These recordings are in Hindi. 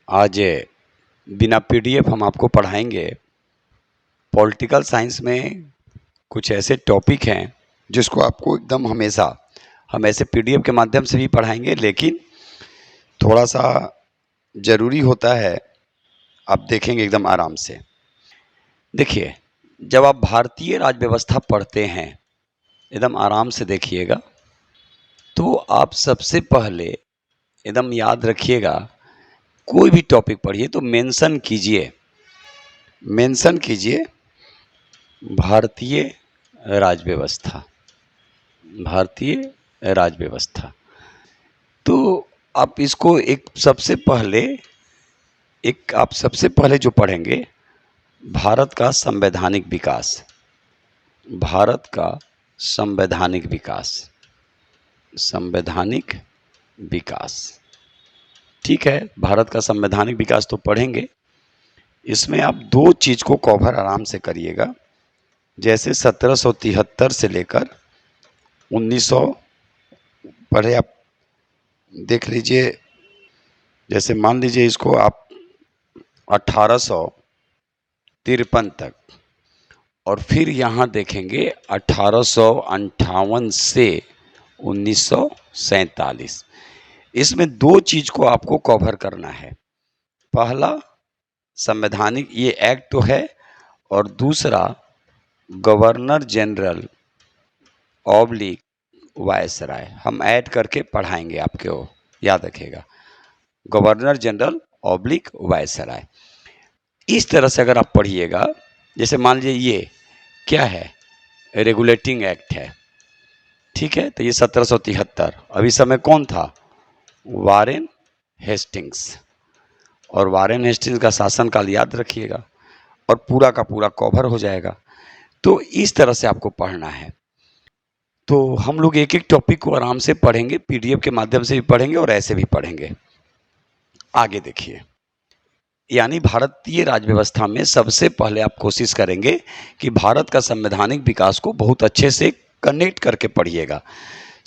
आज बिना पीडीएफ हम आपको पढ़ाएंगे। पॉलिटिकल साइंस में कुछ ऐसे टॉपिक हैं जिसको आपको एकदम हमेशा हम ऐसे पीडीएफ के माध्यम से भी पढ़ाएंगे, लेकिन थोड़ा सा ज़रूरी होता है। आप देखेंगे एकदम आराम से। देखिए, जब आप भारतीय राज्य व्यवस्था पढ़ते हैं, एकदम आराम से देखिएगा, तो आप सबसे पहले एकदम याद रखिएगा, कोई भी टॉपिक पढ़िए तो मेंशन कीजिए भारतीय राज्य व्यवस्था। भारतीय राज्य व्यवस्था, तो आप इसको आप सबसे पहले जो पढ़ेंगे, भारत का संवैधानिक विकास। भारत का संवैधानिक विकास, ठीक है। भारत का संवैधानिक विकास तो पढ़ेंगे। इसमें आप दो चीज़ को कवर आराम से करिएगा। जैसे 1773 से लेकर 1900 पढ़े, आप देख लीजिए। जैसे मान लीजिए इसको आप 1853 तक, और फिर यहाँ देखेंगे 1858 से 1947। इसमें दो चीज को आपको कवर करना है। पहला संवैधानिक ये एक्ट तो है, और दूसरा गवर्नर जनरल ऑब्लिक वायसराय। हम ऐड करके पढ़ाएंगे आपको, याद रखिएगा, गवर्नर जनरल ऑब्लिक वायसराय। इस तरह से अगर आप पढ़िएगा, जैसे मान लीजिए ये क्या है, रेगुलेटिंग एक्ट है, ठीक है। तो ये 1773। अभी समय कौन था, वारेन हेस्टिंग्स। और वारेन हेस्टिंग्स का शासनकाल याद रखिएगा, और पूरा का पूरा कवर हो जाएगा। तो इस तरह से आपको पढ़ना है। तो हम लोग एक एक टॉपिक को आराम से पढ़ेंगे, पीडीएफ के माध्यम से भी पढ़ेंगे और ऐसे भी पढ़ेंगे। आगे देखिए, यानी भारतीय राज्य व्यवस्था में सबसे पहले आप कोशिश करेंगे कि भारत का संवैधानिक विकास को बहुत अच्छे से कनेक्ट करके पढ़िएगा।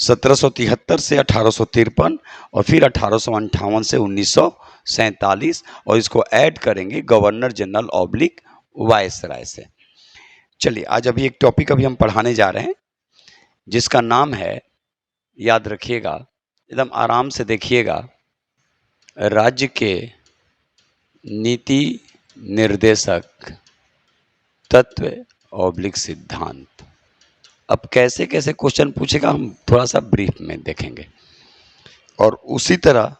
1773 से 1853, और फिर 1858 से 1947, और इसको ऐड करेंगे गवर्नर जनरल ऑब्लिक वायसराय से। चलिए, आज अभी एक टॉपिक अभी हम पढ़ाने जा रहे हैं जिसका नाम है, याद रखिएगा, एकदम आराम से देखिएगा, राज्य के नीति निर्देशक तत्व ऑब्लिक सिद्धांत। अब कैसे कैसे क्वेश्चन पूछेगा हम थोड़ा सा ब्रीफ में देखेंगे। और उसी तरह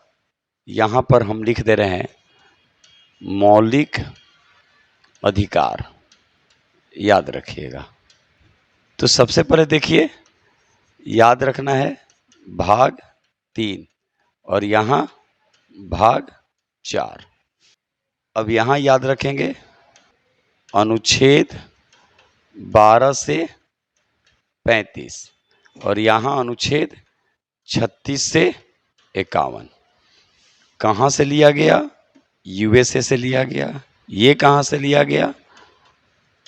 यहाँ पर हम लिख दे रहे हैं मौलिक अधिकार, याद रखिएगा। तो सबसे पहले देखिए, याद रखना है भाग 3 और यहाँ भाग 4। अब यहाँ याद रखेंगे अनुच्छेद 12 से 35, और यहाँ अनुच्छेद 36 से 51। कहाँ से लिया गया, यूएसए से लिया गया। ये कहाँ से लिया गया,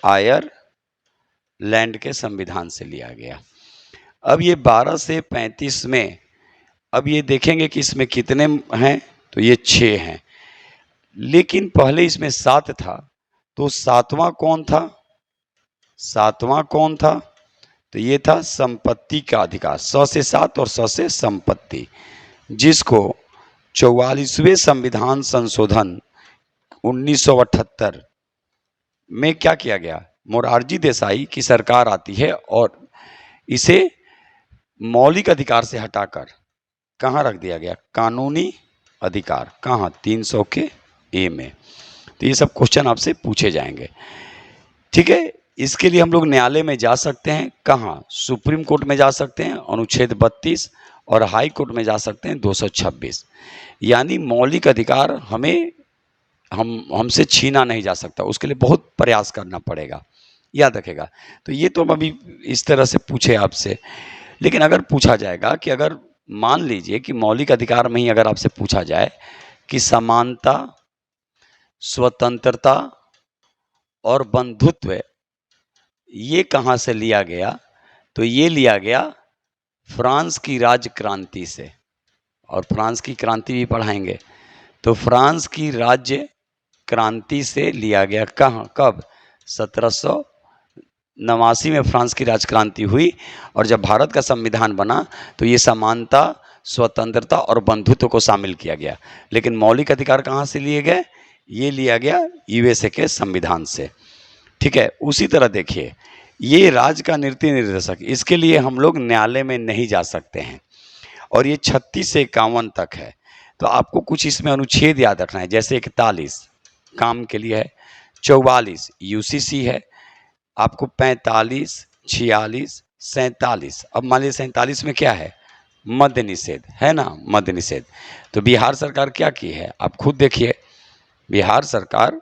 आयरलैंड के संविधान से लिया गया। अब ये 12 से 35 में, अब ये देखेंगे कि इसमें कितने हैं, तो ये 6 हैं। लेकिन पहले इसमें 7 था, तो सातवां कौन था, तो ये था संपत्ति का अधिकार। 100 से 7 और 100 से संपत्ति, जिसको 44वें संविधान संशोधन 1978 में क्या किया गया, मोरारजी देसाई की सरकार आती है और इसे मौलिक अधिकार से हटाकर कहाँ रख दिया गया, कानूनी अधिकार। कहाँ, 300 के ए में। तो ये सब क्वेश्चन आपसे पूछे जाएंगे, ठीक है। इसके लिए हम लोग न्यायालय में जा सकते हैं। कहाँ, सुप्रीम कोर्ट में जा सकते हैं, अनुच्छेद 32, और हाई कोर्ट में जा सकते हैं 226। यानी मौलिक अधिकार हमसे छीना नहीं जा सकता, उसके लिए बहुत प्रयास करना पड़ेगा, याद रखेगा। तो ये तो हम अभी इस तरह से पूछे आपसे। लेकिन अगर पूछा जाएगा कि अगर मान लीजिए कि मौलिक अधिकार में ही अगर आपसे पूछा जाए कि समानता, स्वतंत्रता और बंधुत्व ये कहाँ से लिया गया, तो ये लिया गया फ्रांस की राज क्रांति से। और फ्रांस की क्रांति भी पढ़ाएंगे। तो फ्रांस की राज्य क्रांति से लिया गया। कहाँ, कब? 1789 में फ्रांस की राज क्रांति हुई और जब भारत का संविधान बना तो ये समानता, स्वतंत्रता और बंधुत्व को शामिल किया गया। लेकिन मौलिक अधिकार कहाँ से लिए गए? ये लिया गया यूएसए के संविधान से। ठीक है। उसी तरह देखिए, ये राज्य का नीति निर्देशक, इसके लिए हम लोग न्यायालय में नहीं जा सकते हैं और ये 36 से 51 तक है। तो आपको कुछ इसमें अनुच्छेद याद रखना है, जैसे 41 काम के लिए है, 44 यूसीसी है, आपको 45, 46, 47। अब मान लीजिए 47 में क्या है? मद्य निषेध है ना, मद्य निषेध। तो बिहार सरकार क्या की है, आप खुद देखिए। बिहार सरकार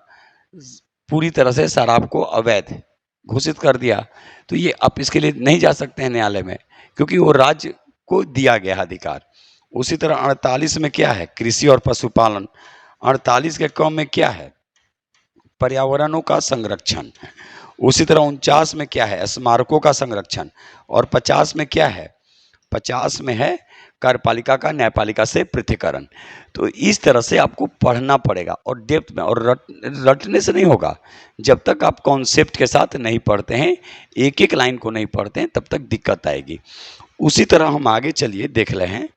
पूरी तरह से शराब को अवैध घोषित कर दिया। तो ये आप इसके लिए नहीं जा सकते हैं न्यायालय में, क्योंकि वो राज्य को दिया गया अधिकार। उसी तरह 48 में क्या है? कृषि और पशुपालन। 48 के क में क्या है? पर्यावरणों का संरक्षण। उसी तरह 49 में क्या है? स्मारकों का संरक्षण। और 50 में क्या है? 50 में है कार्यपालिका का न्यायपालिका से पृथक्करण। तो इस तरह से आपको पढ़ना पड़ेगा और डेप्थ में, और रटने से नहीं होगा। जब तक आप कॉन्सेप्ट के साथ नहीं पढ़ते हैं, एक एक लाइन को नहीं पढ़ते हैं, तब तक दिक्कत आएगी। उसी तरह हम आगे चलिए देख रहे हैं।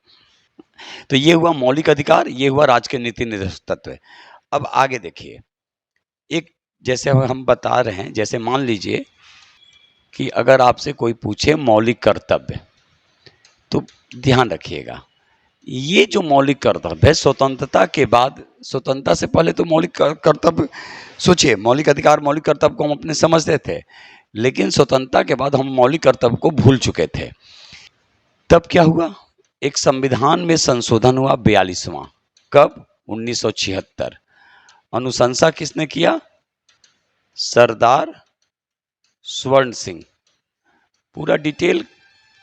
तो ये हुआ मौलिक अधिकार, ये हुआ राज्य के नीति निर्देशक तत्व। अब आगे देखिए, एक जैसे हम बता रहे हैं, जैसे मान लीजिए कि अगर आपसे कोई पूछे मौलिक कर्तव्य, तो ध्यान रखिएगा, ये जो मौलिक कर्तव्य है स्वतंत्रता के बाद, स्वतंत्रता से पहले तो मौलिक कर्तव्य, सोचिए, मौलिक अधिकार मौलिक कर्तव्य को हम अपने समझते थे, लेकिन स्वतंत्रता के बाद हम मौलिक कर्तव्य को भूल चुके थे। तब क्या हुआ? एक संविधान में संशोधन हुआ 42वां। कब? 1976। अनुशंसा किसने किया? सरदार स्वर्ण सिंह। पूरा डिटेल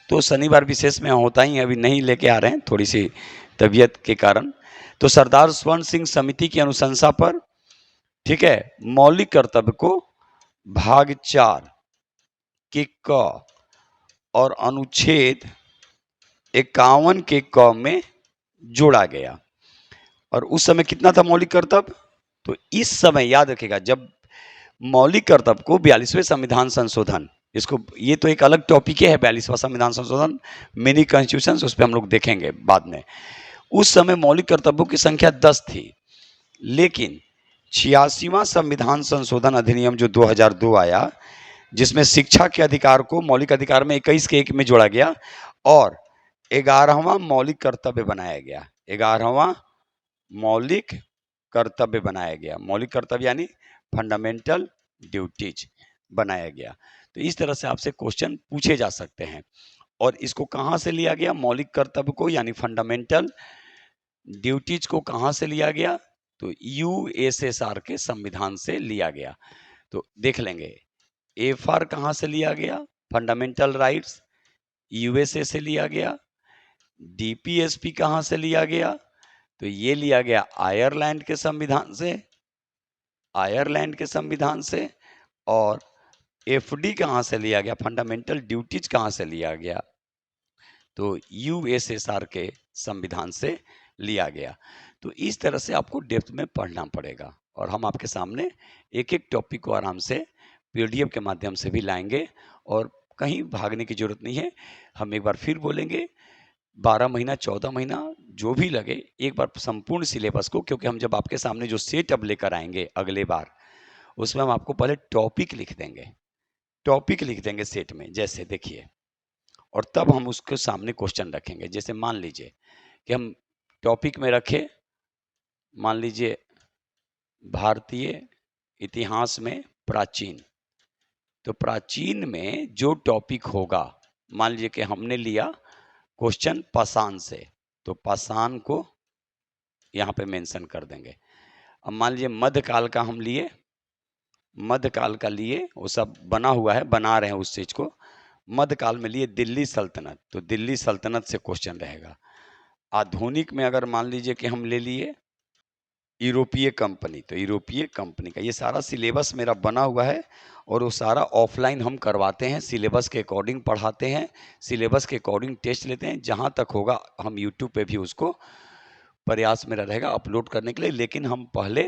तो शनिवार विशेष में होता ही है, अभी नहीं लेके आ रहे हैं, थोड़ी सी तबीयत के कारण। तो सरदार स्वर्ण सिंह समिति की अनुशंसा पर, ठीक है, मौलिक कर्तव्य को भाग 4 के क और अनुच्छेद 51 के क में जोड़ा गया। और उस समय कितना था मौलिक कर्तव्य? तो इस समय याद रखिएगा, जब मौलिक कर्तव्य को 42वें संविधान संशोधन, इसको, ये तो एक अलग टॉपिक है 42वां संविधान संशोधन, मिनी कॉन्स्टिट्यूशन, उस पर हम लोग देखेंगे बाद में। उस समय मौलिक कर्तव्यों की संख्या 10 थी, लेकिन 86वां संविधान संशोधन अधिनियम जो 2002 आया, जिसमें शिक्षा के अधिकार को मौलिक अधिकार में 21 के 1 में जोड़ा गया और 11वां मौलिक कर्तव्य बनाया गया। 11वां मौलिक कर्तव्य बनाया गया। मौलिक कर्तव्य यानी फंडामेंटल ड्यूटीज बनाया गया। तो इस तरह से आपसे क्वेश्चन पूछे जा सकते हैं। और इसको कहाँ से लिया गया? मौलिक कर्तव्य को यानी फंडामेंटल ड्यूटीज को कहाँ से लिया गया? तो यूएसएसआर के संविधान से लिया गया। तो देख लेंगे, एफआर कहाँ से लिया गया? फंडामेंटल राइट्स, यूएसए से लिया गया। डीपीएसपी कहाँ से लिया गया? तो ये लिया गया आयरलैंड के संविधान से, आयरलैंड के संविधान से। और एफडी कहाँ से लिया गया? फंडामेंटल ड्यूटीज कहाँ से लिया गया? तो यूएसएसआर के संविधान से लिया गया। तो इस तरह से आपको डेप्थ में पढ़ना पड़ेगा और हम आपके सामने एक एक टॉपिक को आराम से पीडीएफ के माध्यम से भी लाएंगे और कहीं भागने की जरूरत नहीं है। हम एक बार फिर बोलेंगे, 12 महीना 14 महीना जो भी लगे, एक बार संपूर्ण सिलेबस को, क्योंकि हम जब आपके सामने जो सेट अब लेकर आएंगे अगले बार, उसमें हम आपको पहले टॉपिक लिख देंगे, टॉपिक लिख देंगे सेट में, जैसे देखिए, और तब हम उसके सामने क्वेश्चन रखेंगे। जैसे मान लीजिए कि हम टॉपिक में रखे, मान लीजिए भारतीय इतिहास में प्राचीन, तो प्राचीन में जो टॉपिक होगा, मान लीजिए कि हमने लिया क्वेश्चन पाषाण से, तो पाषाण को यहाँ पे मेंशन कर देंगे। अब मान लीजिए मध्यकाल का हम लिए, मध्यकाल का लिए, वो सब बना हुआ है, बना रहे हैं उस चीज को। मध्यकाल में लिए दिल्ली सल्तनत, तो दिल्ली सल्तनत से क्वेश्चन रहेगा। आधुनिक में अगर मान लीजिए कि हम ले लिए यूरोपीय कंपनी, तो यूरोपीय कंपनी का ये सारा सिलेबस मेरा बना हुआ है और वो सारा ऑफलाइन हम करवाते हैं, सिलेबस के अकॉर्डिंग पढ़ाते हैं, सिलेबस के अकॉर्डिंग टेस्ट लेते हैं। जहाँ तक होगा हम यूट्यूब पे भी उसको प्रयास मेरा रहेगा अपलोड करने के लिए, लेकिन हम पहले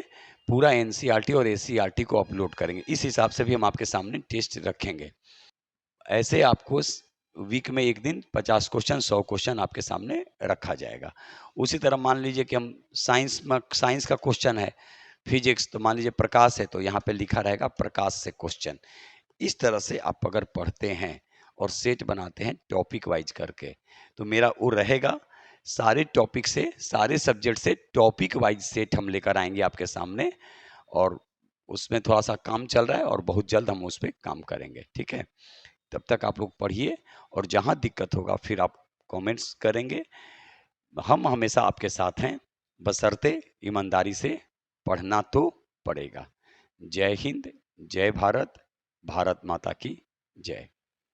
पूरा एनसीईआरटी और एससीईआरटी को अपलोड करेंगे। इस हिसाब से भी हम आपके सामने टेस्ट रखेंगे। ऐसे आपको वीक में एक दिन 50 क्वेश्चन 100 क्वेश्चन आपके सामने रखा जाएगा। उसी तरह मान लीजिए कि हम साइंस का क्वेश्चन है, फिजिक्स, तो मान लीजिए प्रकाश है तो यहाँ पे लिखा रहेगा प्रकाश से क्वेश्चन। इस तरह से आप अगर पढ़ते हैं और सेट बनाते हैं टॉपिक वाइज करके, तो मेरा वो रहेगा सारे टॉपिक से, सारे सब्जेक्ट से टॉपिक वाइज सेट हम लेकर आएंगे आपके सामने, और उसमें थोड़ा सा काम चल रहा है और बहुत जल्द हम उस पर काम करेंगे। ठीक है, तब तक आप लोग पढ़िए और जहाँ दिक्कत होगा फिर आप कमेंट्स करेंगे। हम हमेशा आपके साथ हैं, बशर्ते ईमानदारी से पढ़ना तो पड़ेगा। जय हिंद, जय भारत, भारत माता की जय।